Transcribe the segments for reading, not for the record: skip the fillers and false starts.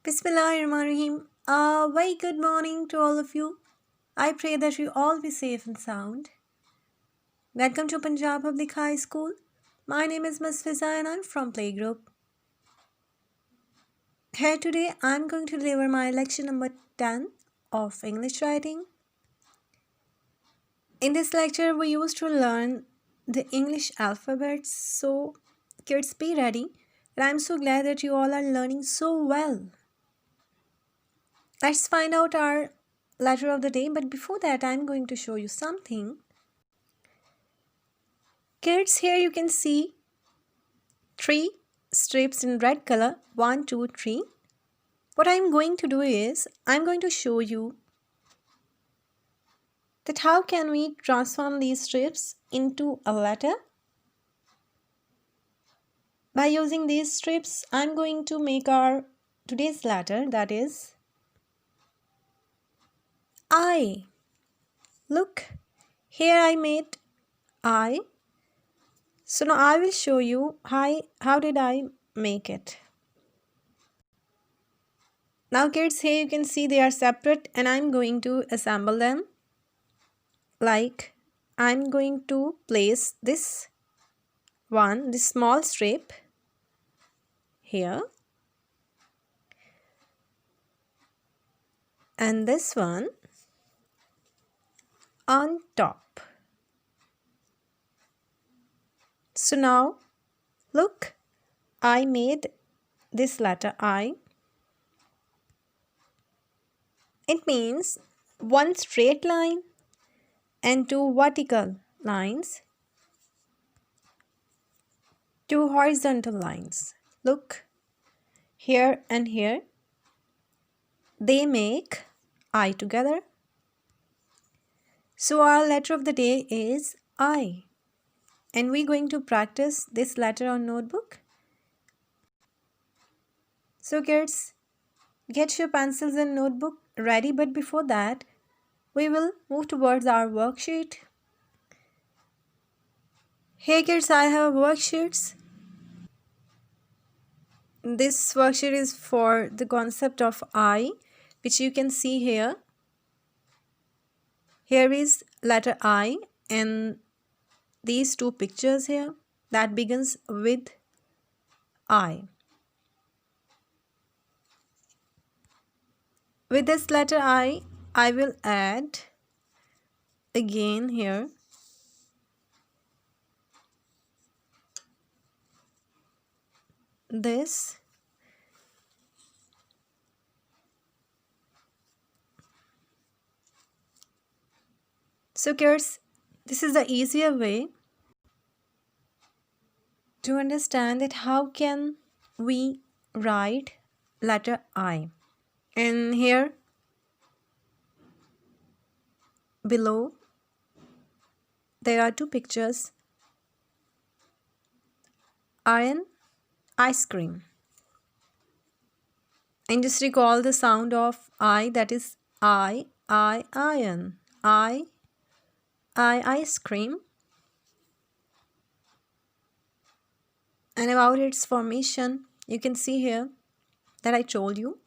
Bismillahirrahmanirrahim. Very good morning to all of you. I pray that you all be safe and sound. Welcome to Punjab Public High School. My name is Ms. Fiza and I'm from Playgroup. Here today I'm going to deliver my lecture number 10 of English writing. In this lecture we used to learn the English alphabets, so kids be ready. And I'm so glad that you all are learning so well. Let's find out our letter of the day, but before that I'm going to show you something. Kids, here you can see 3 strips in red color, 1, 2, 3. What I'm going to do is, I'm going to show you that how can we transform these strips into a letter. By using these strips, I'm going to make our today's letter, that is I. Look, here I made I. So now I will show you how did I make it. Now kids, here you can see they are separate and I'm going to assemble them. Like I'm going to place this small strip here. And this one on top. So now look, I made this letter I. It means one straight line and 2 vertical lines, 2 horizontal lines. Look, here and here, they make I together. So our letter of the day is I. And we're going to practice this letter on notebook. So kids, get your pencils and notebook ready, but before that, we will move towards our worksheet. Here kids, I have worksheets. This worksheet is for the concept of I, which you can see here. Here is letter I and these 2 pictures here that begins with I. With this letter I will add again here this. So kids, this is the easier way to understand that how can we write letter I. And here below there are 2 pictures are an ice cream. And just recall the sound of I, that is I, iron, I, ice cream. And about its formation, you can see here that I told you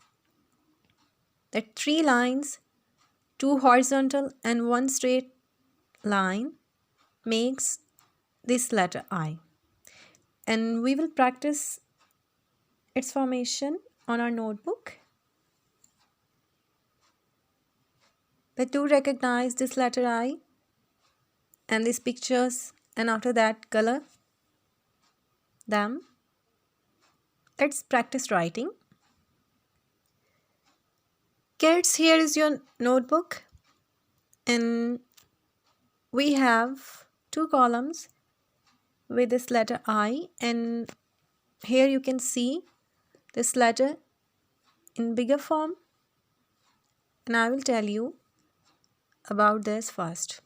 that 3 lines, 2 horizontal and 1 straight line makes this letter I. And we will practice its formation on our notebook. But do recognize this letter I and these pictures, and after that color them. Let's practice writing. Kids, here is your notebook and we have 2 columns with this letter I, and here you can see this letter in bigger form, and I will tell you about this first.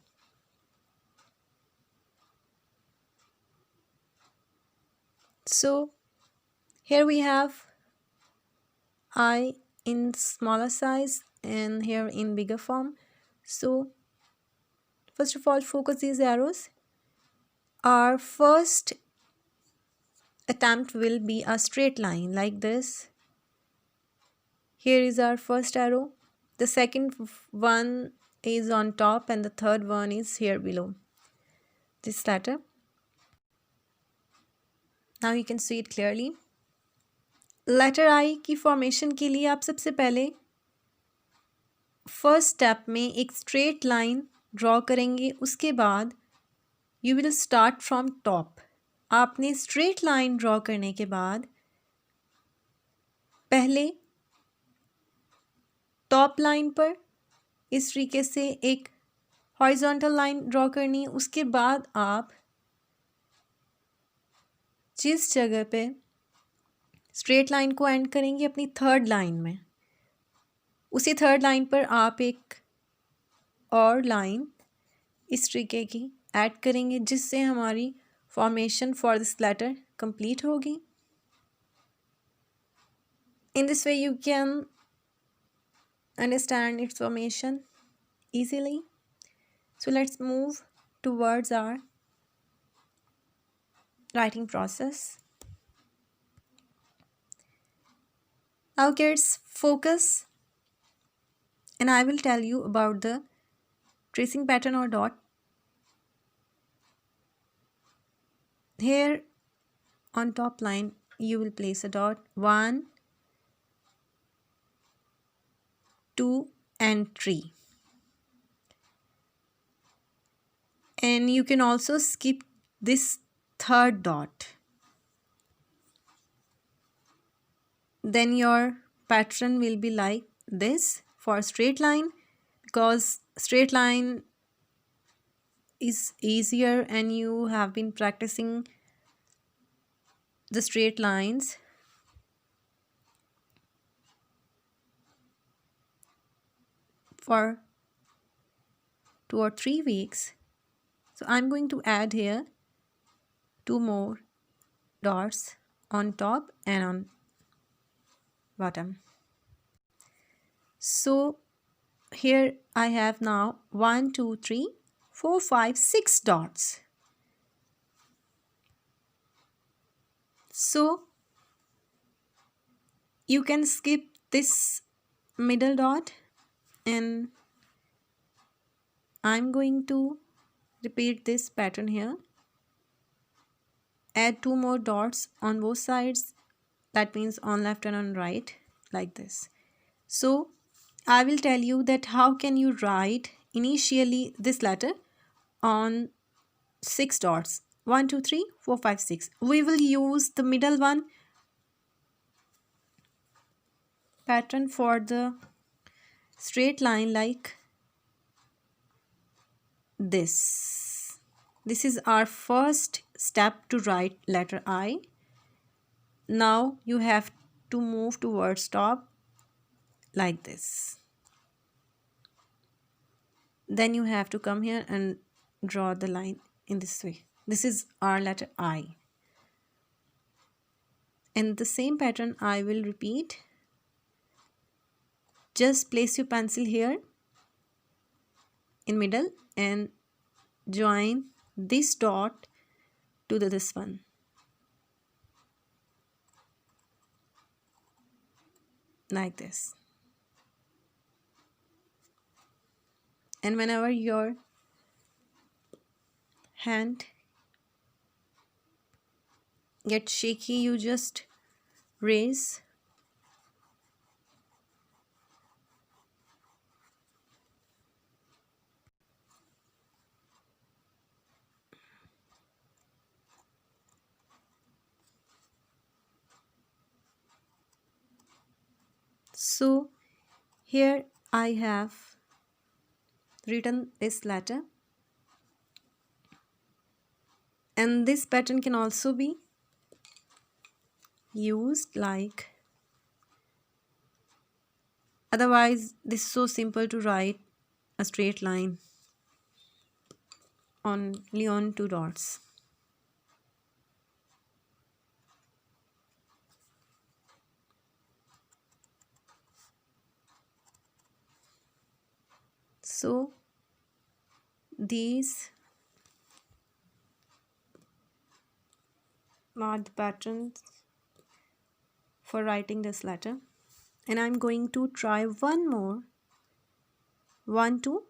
So here we have I in smaller size and here in bigger form. So first of all, focus these arrows. Our first attempt will be a straight line like this. Here is our first arrow. The second one is on top and the third one is here below this letter. Now you can see it clearly. Letter I की formation के लिए आप सबसे पहले first step में एक straight line draw करेंगे. उसके बाद you will start from top. आपने स्ट्रेट लाइन ड्रॉ करने के बाद पहले टॉप लाइन पर इस तरीके से एक हॉरिजॉन्टल लाइन ड्रॉ करनी है. उसके बाद आप जिस जगह पे स्ट्रेट लाइन को एंड करेंगे अपनी थर्ड लाइन में, उसी थर्ड लाइन पर आप एक और लाइन इस तरीके की ऐड करेंगे जिससे हमारी formation for this letter complete होगी. In this way you can understand its formation easily. So let's move towards our writing process. Now kids, focus and I will tell you about the tracing pattern or dot. Here on top line you will place a dot 1, 2 and 3. And you can also skip this third dot. Then your pattern will be like this for straight line, because straight line is easier and you have been practicing the straight lines. For 2 or 3 weeks. So I'm going to add here 2 more dots on top and on bottom. So here I have now 1, 2, 3, 4, 5, 6 dots. So you can skip this middle dot and I'm going to repeat this pattern here. Add 2 more dots on both sides, that means on left and on right, like this. So I will tell you that how can you write initially this letter on 6 dots. 1, 2, 3, 4, 5, 6. We will use the middle one pattern for the straight line like this. This is our first step to write letter I. Now you have to move towards top like this. Then you have to come here and draw the line in this way. This is our letter I. And the same pattern I will repeat. Just place your pencil here in middle and join this dot to this one. Like this. And whenever your hand gets shaky, you just raise So here I have written this letter, and this pattern can also be used like, otherwise this is so simple to write a straight line only on 2 dots. So these are the patterns for writing this letter. and I'm going to try one more. One, two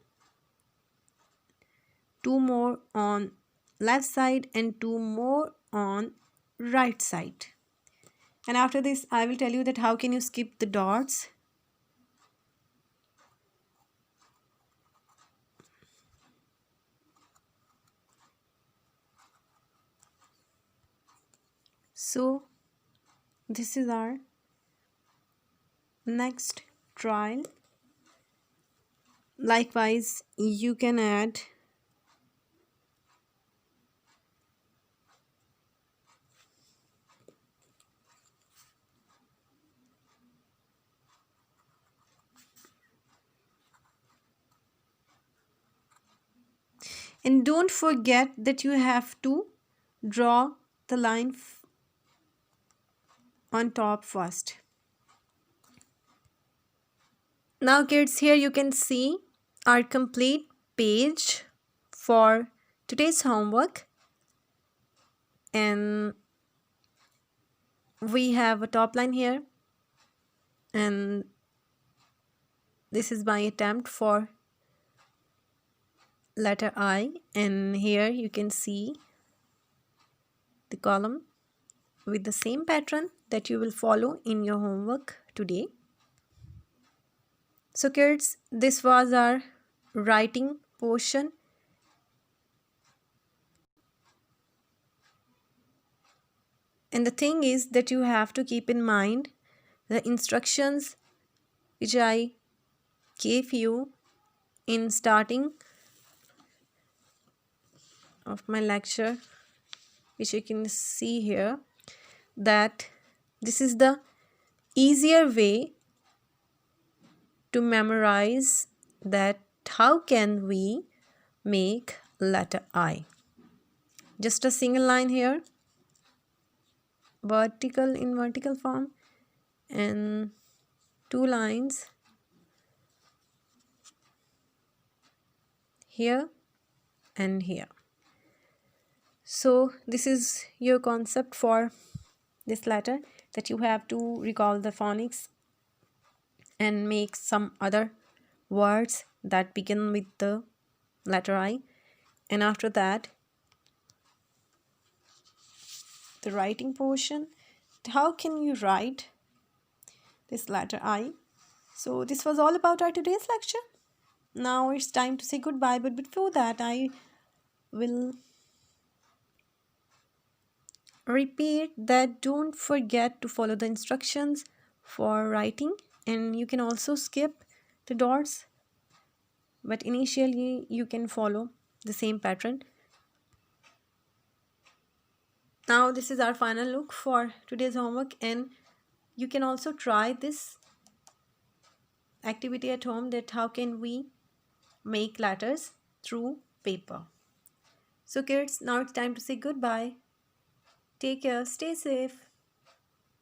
more on left side and two more on right side. And after this, I will tell you that how can you skip the dots. So this is our next trial. Likewise, you can add and don't forget that you have to draw the line on top first. Now kids, here you can see our complete page for today's homework, and we have a top line here, and this is my attempt for letter I, and here you can see the column with the same pattern that you will follow in your homework today. So kids, this was our writing portion, and the thing is that you have to keep in mind the instructions which I gave you in starting of my lecture, which you can see here, that this is the easier way to memorize that how can we make letter I. Just a single line here, vertical in vertical form, and two lines here and here. So this is your concept for this letter, that you have to recall the phonics and make some other words that begin with the letter I. And after that, the writing portion, how can you write this letter I. So this was all about our today's lecture. Now it's time to say goodbye, but before that I will repeat that don't forget to follow the instructions for writing, and you can also skip the dots, but initially you can follow the same pattern. Now this is our final look for today's homework, and you can also try this activity at home, that how can we make letters through paper. So kids, now it's time to say goodbye. Take care, stay safe.